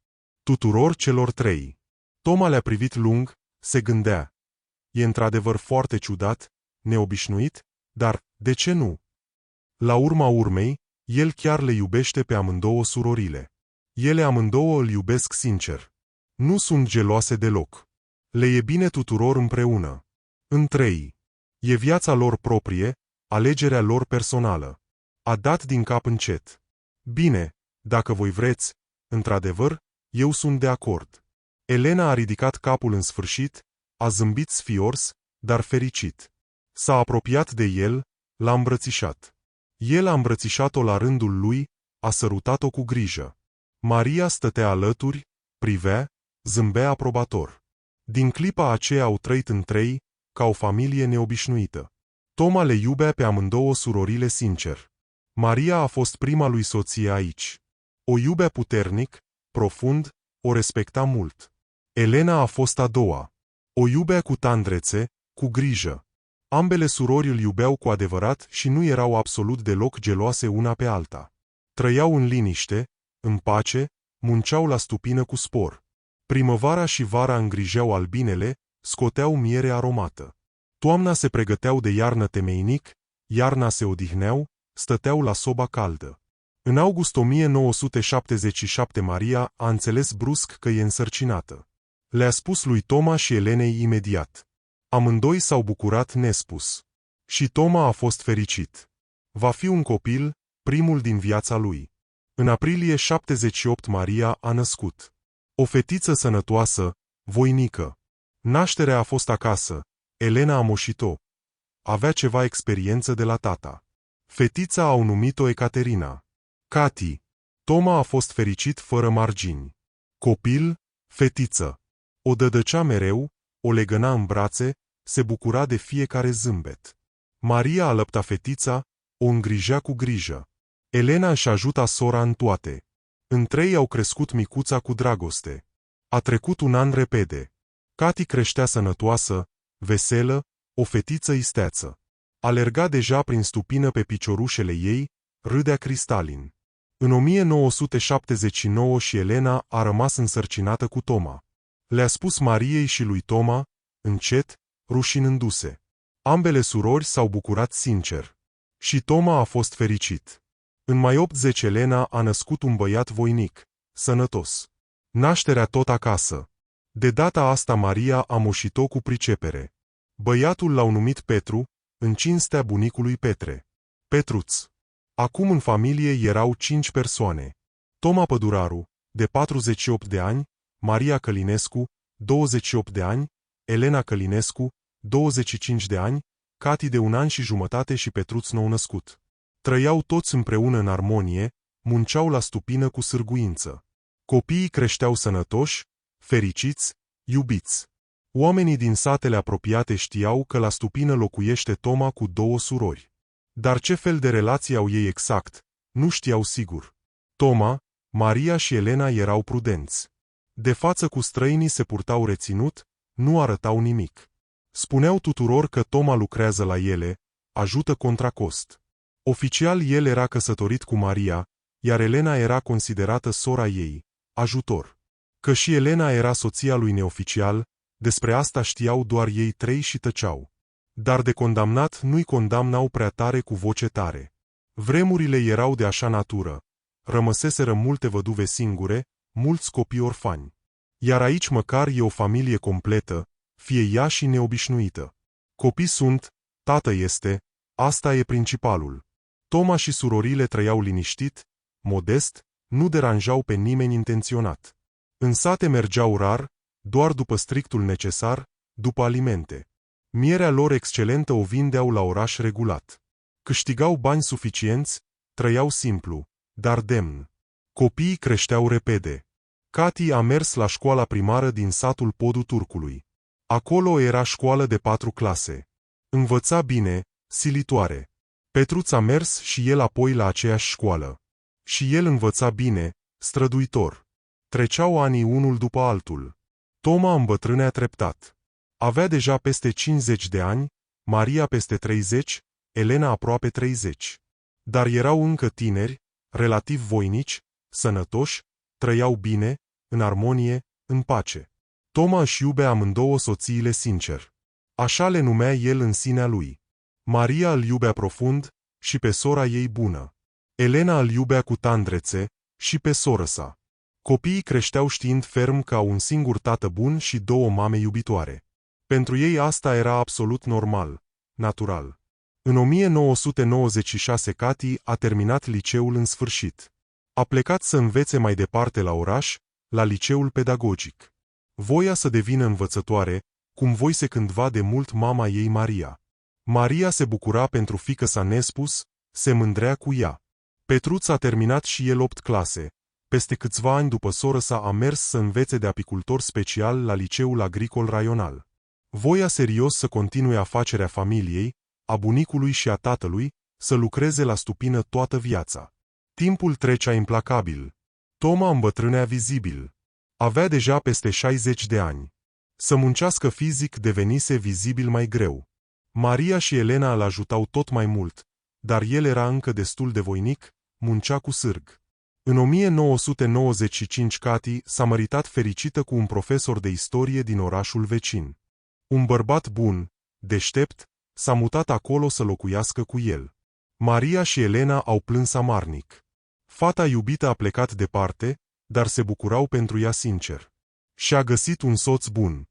Tuturor celor trei. Toma le-a privit lung, se gândea. E într-adevăr foarte ciudat, neobișnuit, dar de ce nu? La urma urmei, el chiar le iubește pe amândouă surorile. Ele amândouă îl iubesc sincer. Nu sunt geloase deloc. Le e bine tuturor împreună. În trei. E viața lor proprie, alegerea lor personală. A dat din cap încet. Bine, dacă voi vreți, într-adevăr, eu sunt de acord. Elena a ridicat capul în sfârșit, a zâmbit sfiors, dar fericit. S-a apropiat de el, l-a îmbrățișat. El a îmbrățișat-o la rândul lui, a sărutat-o cu grijă. Maria stătea alături, privea, zâmbea aprobator. Din clipa aceea au trăit în trei, ca o familie neobișnuită. Toma le iubea pe amândouă surorile sincer. Maria a fost prima lui soție aici. O iubea puternic, profund, o respecta mult. Elena a fost a doua. O iubea cu tandrețe, cu grijă. Ambele surori îl iubeau cu adevărat și nu erau absolut deloc geloase una pe alta. Trăiau în liniște, în pace, munceau la stupină cu spor. Primăvara și vara îngrijeau albinele, scoteau miere aromată. Toamna se pregăteau de iarnă temeinic, iarna se odihneau, stăteau la soba caldă. În august 1977 Maria a înțeles brusc că e însărcinată. Le-a spus lui Toma și Elenei imediat. Amândoi s-au bucurat nespus. Și Toma a fost fericit. Va fi un copil, primul din viața lui. În aprilie 78 Maria a născut. O fetiță sănătoasă, voinică. Nașterea a fost acasă. Elena a moșit-o. Avea ceva experiență de la tata. Fetița au numit-o Ecaterina. Cati. Toma a fost fericit fără margini. Copil, fetiță. O dădăcea mereu, o legăna în brațe, se bucura de fiecare zâmbet. Maria alăpta fetița, o îngrijea cu grijă. Elena își ajuta sora în toate. În trei au crescut micuța cu dragoste. A trecut un an repede. Cati creștea sănătoasă, veselă, o fetiță isteață. Alerga deja prin stupină pe piciorușele ei, râdea cristalin. În 1979 și Elena a rămas însărcinată cu Toma. Le-a spus Mariei și lui Toma, încet, rușinându-se. Ambele surori s-au bucurat sincer. Și Toma a fost fericit. În mai 80 Elena a născut un băiat voinic, sănătos. Nașterea tot acasă. De data asta Maria a moșit-o cu pricepere. Băiatul l-au numit Petru, în cinstea bunicului Petre. Petruț. Acum în familie erau 5 persoane. Toma Păduraru, de 48 de ani, Maria Călinescu, 28 de ani, Elena Călinescu, 25 de ani, Cati de 1 an și jumătate și Petruț nou-născut. Trăiau toți împreună în armonie, munceau la stupină cu sârguință. Copiii creșteau sănătoși, fericiți, iubiți. Oamenii din satele apropiate știau că la stupină locuiește Toma cu 2 surori. Dar ce fel de relații au ei exact, nu știau sigur. Toma, Maria și Elena erau prudenți. De față cu străinii se purtau reținut, nu arătau nimic. Spuneau tuturor că Toma lucrează la ele, ajută contra cost. Oficial el era căsătorit cu Maria, iar Elena era considerată sora ei, ajutor. Că și Elena era soția lui neoficial, despre asta știau doar ei trei și tăceau. Dar de condamnat nu-i condamnau prea tare cu voce tare. Vremurile erau de așa natură. Rămăseseră multe văduve singure, mulți copii orfani. Iar aici măcar e o familie completă, fie ea și neobișnuită. Copii sunt, Tată este, asta e principalul. Toma și surorile trăiau liniștit, modest, nu deranjau pe nimeni intenționat. În sate mergeau rar, doar după strictul necesar, după alimente. Mierea lor excelentă o vindeau la oraș regulat. Câștigau bani suficienți, trăiau simplu, dar demn. Copiii creșteau repede. Cati a mers la școala primară din satul Podul Turcului. Acolo era școală de 4 clase. Învăța bine, silitoare. Petruț a mers și el apoi la aceeași școală. Și el învăța bine, străduitor. Treceau anii unul după altul. Toma îmbătrânea treptat. Avea deja peste 50 de ani, Maria peste 30, Elena aproape 30. Dar erau încă tineri, relativ voinici, sănătoși, trăiau bine, în armonie, în pace. Toma își iubea amândouă soțiile sincer. Așa le numea el în sinea lui. Maria îl iubea profund și pe sora ei bună. Elena îl iubea cu tandrețe și pe soră sa. Copiii creșteau știind ferm că au un singur tată bun și 2 mame iubitoare. Pentru ei asta era absolut normal, natural. În 1996 Cati a terminat liceul în sfârșit. A plecat să învețe mai departe la oraș, la liceul pedagogic. Voia să devină învățătoare, cum voise cândva de mult mama ei Maria. Maria se bucura pentru fiică sa nespus, se mândrea cu ea. Petruț a terminat și el 8 clase. Peste câțiva ani după soră sa a mers să învețe de apicultor special la liceul agricol raional. Voia serios să continue afacerea familiei, a bunicului și a tatălui, să lucreze la stupină toată viața. Timpul trecea implacabil. Toma îmbătrânea vizibil. Avea deja peste 60 de ani. Să muncească fizic devenise vizibil mai greu. Maria și Elena îl ajutau tot mai mult, dar el era încă destul de voinic, muncea cu sârg. În 1995 Cati s-a măritat fericită cu un profesor de istorie din orașul vecin. Un bărbat bun, deștept, s-a mutat acolo să locuiască cu el. Maria și Elena au plâns amarnic. Fata iubită a plecat departe, dar se bucurau pentru ea sincer. Și-a găsit un soț bun.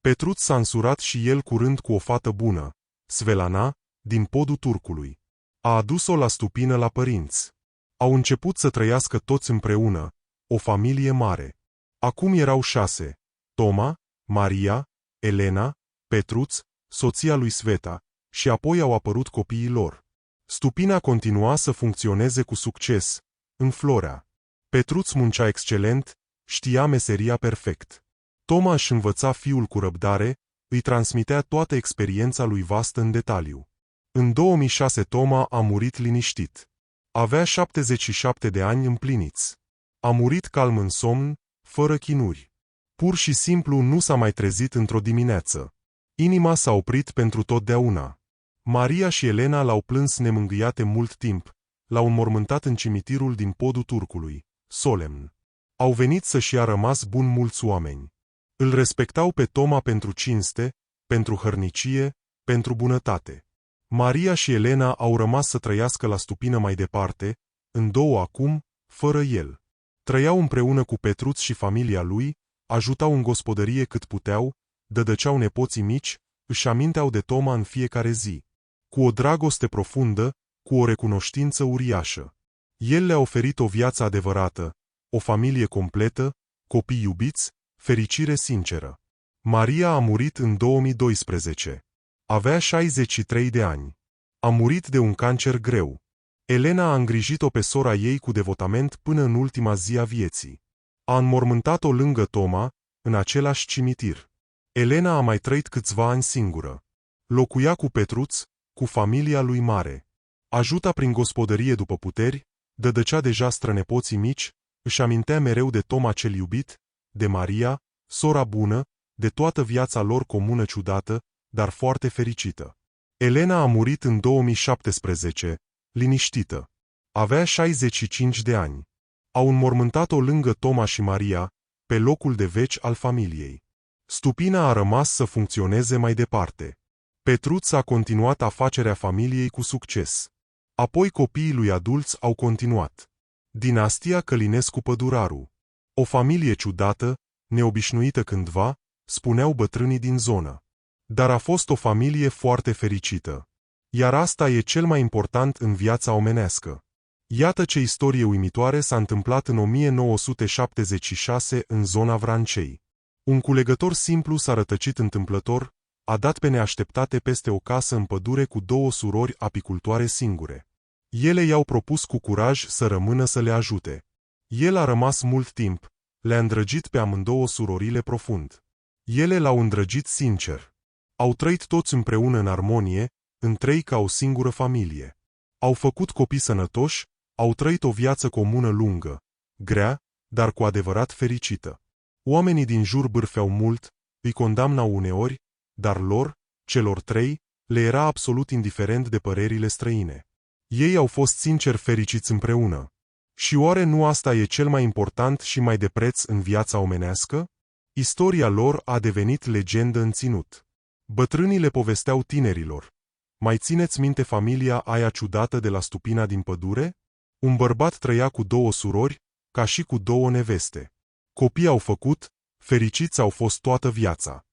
Petruț s-a însurat și el curând cu o fată bună, Svelana, din Podul Turcului. A adus-o la stupină la părinți. Au început să trăiască toți împreună, o familie mare. Acum erau 6, Toma, Maria, Elena, Petruț, soția lui Sveta, și apoi au apărut copiii lor. Stupina continua să funcționeze cu succes, înflorea. Petruț muncea excelent, știa meseria perfect. Toma își învăța fiul cu răbdare, îi transmitea toată experiența lui vastă în detaliu. În 2006 Toma a murit liniștit. Avea 77 de ani împliniți. A murit calm în somn, fără chinuri. Pur și simplu nu s-a mai trezit într-o dimineață. Inima s-a oprit pentru totdeauna. Maria și Elena l-au plâns nemângâiate mult timp, l-au înmormântat în cimitirul din Podul Turcului, solemn. Au venit să-și ia rămas bun mulți oameni. Îl respectau pe Toma pentru cinste, pentru hărnicie, pentru bunătate. Maria și Elena au rămas să trăiască la stupină mai departe, în 2 acum, fără el. Trăiau împreună cu Petruț și familia lui, ajutau în gospodărie cât puteau, dădăceau nepoții mici, își aminteau de Toma în fiecare zi. Cu o dragoste profundă, cu o recunoștință uriașă. El le-a oferit o viață adevărată, o familie completă, copii iubiți, fericire sinceră. Maria a murit în 2012. Avea 63 de ani. A murit de un cancer greu. Elena a îngrijit-o pe sora ei cu devotament până în ultima zi a vieții. A înmormântat-o lângă Toma, în același cimitir. Elena a mai trăit câțiva ani singură. Locuia cu Petruț, cu familia lui mare. Ajuta prin gospodărie după puteri, dădăcea deja strănepoții mici, își amintea mereu de Toma cel iubit, de Maria, sora bună, de toată viața lor comună ciudată, dar foarte fericită. Elena a murit în 2017, liniștită. Avea 65 de ani. Au înmormântat-o lângă Toma și Maria, pe locul de veci al familiei. Stupina a rămas să funcționeze mai departe. Petruț a continuat afacerea familiei cu succes. Apoi copiii lui adulți au continuat. Dinastia Călinescu Păduraru. O familie ciudată, neobișnuită cândva, spuneau bătrânii din zonă. Dar a fost o familie foarte fericită. Iar asta e cel mai important în viața omenească. Iată ce istorie uimitoare s-a întâmplat în 1976 în zona Vrancei. Un culegător simplu s-a rătăcit întâmplător, a dat pe neașteptate peste o casă în pădure cu două surori apicultoare singure. Ele i-au propus cu curaj să rămână să le ajute. El a rămas mult timp, le-a îndrăgit pe amândouă surorile profund. Ele l-au îndrăgit sincer. Au trăit toți împreună în armonie, întrei ca o singură familie. Au făcut copii sănătoși, au trăit o viață comună lungă, grea, dar cu adevărat fericită. Oamenii din jur bârfeau mult, îi condamnau uneori, dar lor, celor trei, le era absolut indiferent de părerile străine. Ei au fost sincer fericiți împreună. Și oare nu asta e cel mai important și mai de preț în viața omenească? Istoria lor a devenit legendă în ținut. Bătrânii le povesteau tinerilor. Mai țineți minte familia aia ciudată de la stupina din pădure? Un bărbat trăia cu două surori, ca și cu două neveste. Copii au făcut, fericiți au fost toată viața.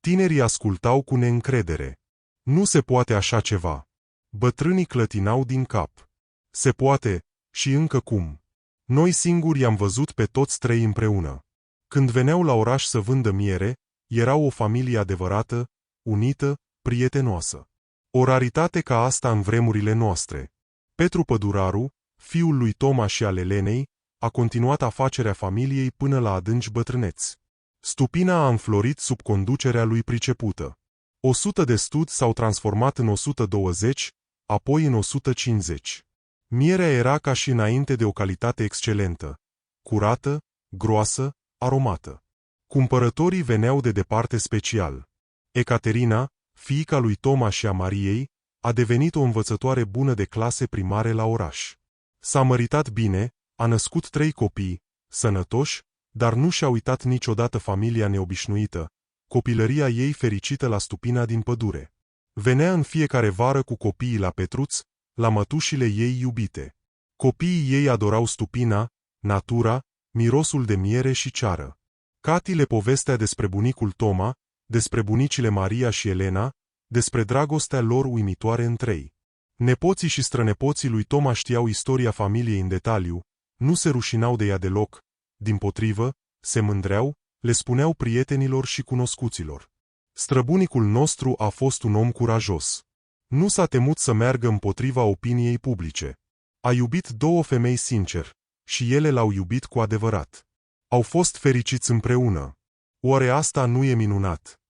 Tinerii ascultau cu neîncredere. Nu se poate așa ceva. Bătrânii clătinau din cap. Se poate, și încă cum. Noi singuri i-am văzut pe toți trei împreună. Când veneau la oraș să vândă miere, erau o familie adevărată, unită, prietenoasă. O raritate ca asta în vremurile noastre. Petru Păduraru, fiul lui Toma și al Elenei, a continuat afacerea familiei până la adânci bătrâneți. Stupina a înflorit sub conducerea lui pricepută. 100 de studi s-au transformat în 120, apoi în 150. Mierea era ca și înainte de o calitate excelentă, curată, groasă, aromată. Cumpărătorii veneau de departe special. Ecaterina, fiica lui Toma și a Mariei, a devenit o învățătoare bună de clase primare la oraș. S-a măritat bine, a născut 3 copii, sănătoși, dar nu și-a uitat niciodată familia neobișnuită, copilăria ei fericită la stupina din pădure. Venea în fiecare vară cu copiii la Petruț, la mătușile ei iubite. Copiii ei adorau stupina, natura, mirosul de miere și ceară. Cati le povestea despre bunicul Toma, despre bunicile Maria și Elena, despre dragostea lor uimitoare între ei. Nepoții și strănepoții lui Toma știau istoria familiei în detaliu, nu se rușinau de ea deloc, dimpotrivă, se mândreau, le spuneau prietenilor și cunoscuților. Străbunicul nostru a fost un om curajos. Nu s-a temut să meargă împotriva opiniei publice. A iubit 2 femei sincer, și ele l-au iubit cu adevărat. Au fost fericiți împreună. Oare asta nu e minunat?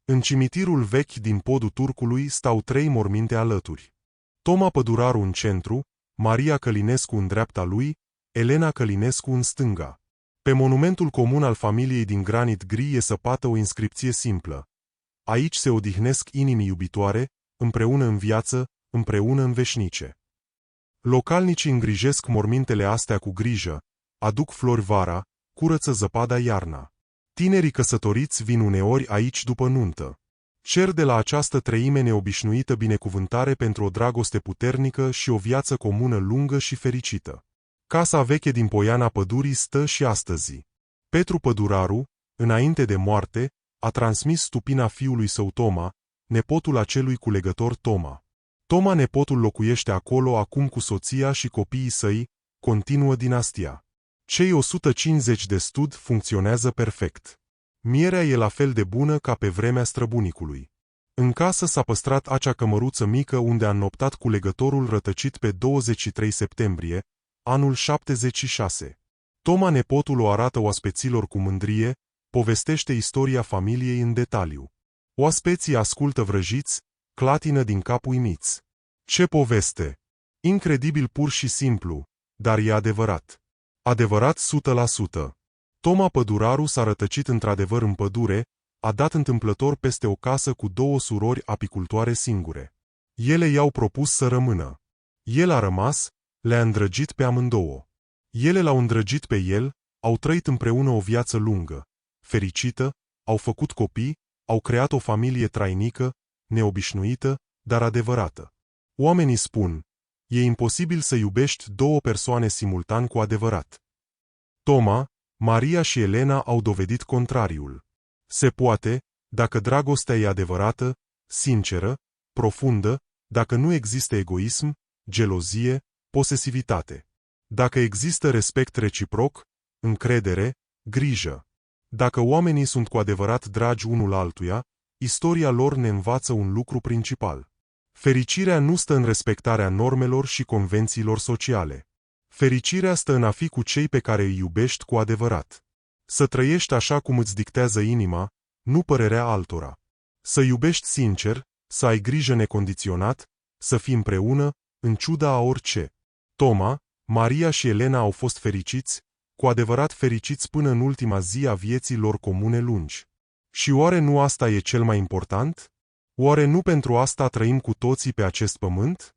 În cimitirul vechi din podul Turcului stau 3 morminte alături. Toma Păduraru în centru, Maria Călinescu în dreapta lui, Elena Călinescu în stânga. Pe monumentul comun al familiei din granit gri e săpată o inscripție simplă. Aici se odihnesc inimii iubitoare, împreună în viață, împreună în veșnice. Localnicii îngrijesc mormintele astea cu grijă, aduc flori vara, curăță zăpada iarna. Tinerii căsătoriți vin uneori aici după nuntă. Cer de la această treime neobișnuită binecuvântare pentru o dragoste puternică și o viață comună lungă și fericită. Casa veche din Poiana Pădurii stă și astăzi. Petru Păduraru, înainte de moarte, a transmis stupina fiului său Toma, nepotul acelui culegător Toma. Toma nepotul locuiește acolo acum cu soția și copiii săi, continuă dinastia. Cei 150 de studi funcționează perfect. Mierea e la fel de bună ca pe vremea străbunicului. În casă s-a păstrat acea cămăruță mică unde a înnoptat culegătorul rătăcit pe 23 septembrie, anul 76. Toma nepotul o arată oaspeților cu mândrie, povestește istoria familiei în detaliu. Oaspeții ascultă vrăjiți, clatină din cap uimiți. Ce poveste! Incredibil pur și simplu, dar e adevărat. Adevărat 100%. Toma Păduraru s-a rătăcit într-adevăr în pădure, a dat întâmplător peste o casă cu 2 surori apicultoare singure. Ele i-au propus să rămână. El a rămas, le-a îndrăgit pe amândouă. Ele l-au îndrăgit pe el, au trăit împreună o viață lungă, fericită, au făcut copii, au creat o familie trainică, neobișnuită, dar adevărată. Oamenii spun, e imposibil să iubești 2 persoane simultan cu adevărat. Toma, Maria și Elena au dovedit contrariul. Se poate, dacă dragostea e adevărată, sinceră, profundă, dacă nu există egoism, gelozie, posesivitate. Dacă există respect reciproc, încredere, grijă. Dacă oamenii sunt cu adevărat dragi unul altuia, istoria lor ne învață un lucru principal. Fericirea nu stă în respectarea normelor și convențiilor sociale. Fericirea stă în a fi cu cei pe care îi iubești cu adevărat. Să trăiești așa cum îți dictează inima, nu părerea altora. Să iubești sincer, să ai grijă necondiționat, să fii împreună, în ciuda a orice. Toma, Maria și Elena au fost fericiți, cu adevărat fericiți până în ultima zi a vieții lor comune lungi. Și oare nu asta e cel mai important? Oare nu pentru asta trăim cu toții pe acest pământ?